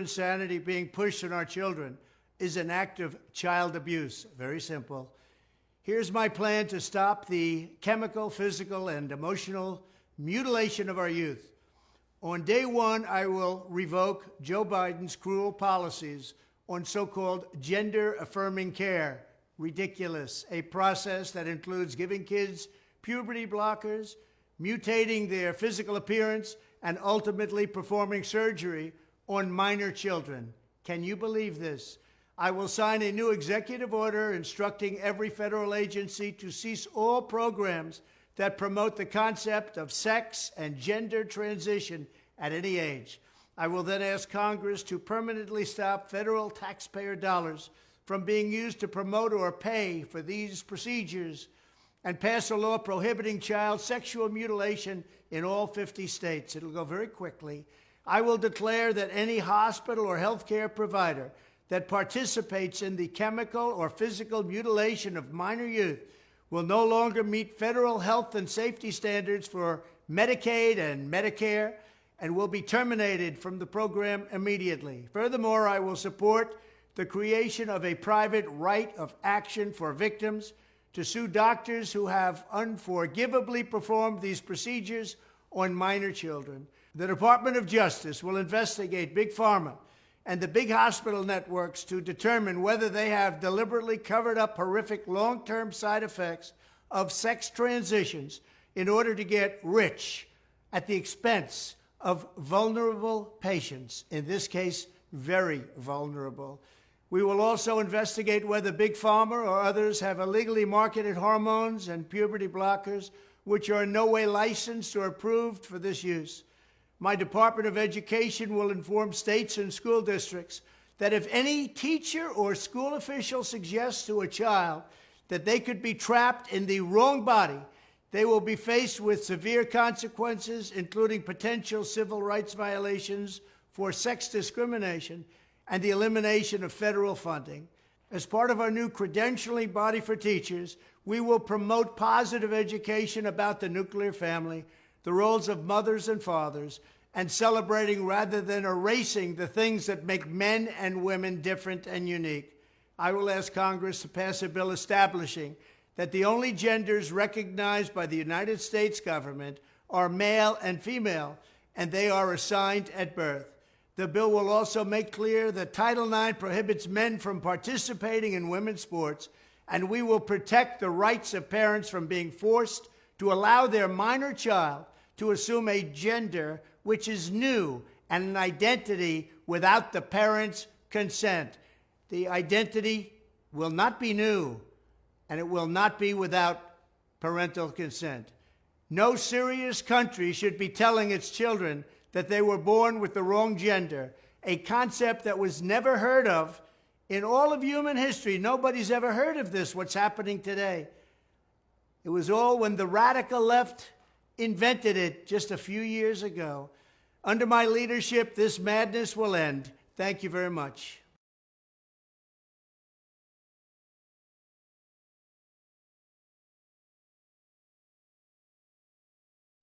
insanity being pushed on our children is an act of child abuse. Very simple. Here's my plan to stop the chemical, physical, and emotional mutilation of our youth. On day one, I will revoke Joe Biden's cruel policies on so-called gender-affirming care. Ridiculous. A process that includes giving kids puberty blockers, mutating their physical appearance, and ultimately performing surgery on minor children. Can you believe this? I will sign a new executive order instructing every federal agency to cease all programs that promote the concept of sex and gender transition at any age. I will then ask Congress to permanently stop federal taxpayer dollars from being used to promote or pay for these procedures and pass a law prohibiting child sexual mutilation in all 50 states. It'll go very quickly. I will declare that any hospital or healthcare provider that participates in the chemical or physical mutilation of minor youth will no longer meet federal health and safety standards for Medicaid and Medicare and will be terminated from the program immediately. Furthermore, I will support the creation of a private right of action for victims to sue doctors who have unforgivably performed these procedures on minor children. The Department of Justice will investigate Big Pharma and the big hospital networks to determine whether they have deliberately covered up horrific long-term side effects of sex transitions in order to get rich at the expense of vulnerable patients, in this case, very vulnerable. We will also investigate whether Big Pharma or others have illegally marketed hormones and puberty blockers which are in no way licensed or approved for this use. My Department of Education will inform states and school districts that if any teacher or school official suggests to a child that they could be trapped in the wrong body, they will be faced with severe consequences, including potential civil rights violations for sex discrimination and the elimination of federal funding. As part of our new credentialing body for teachers, we will promote positive education about the nuclear family, the roles of mothers and fathers, and celebrating rather than erasing the things that make men and women different and unique. I will ask Congress to pass a bill establishing that the only genders recognized by the United States government are male and female, and they are assigned at birth. The bill will also make clear that Title IX prohibits men from participating in women's sports, and we will protect the rights of parents from being forced to allow their minor child to assume a gender which is new and an identity without the parent's consent. The identity will not be new, and it will not be without parental consent. No serious country should be telling its children that they were born with the wrong gender, a concept that was never heard of in all of human history. Nobody's ever heard of this, what's happening today. It was all when the radical left invented it just a few years ago. Under my leadership, this madness will end. Thank you very much.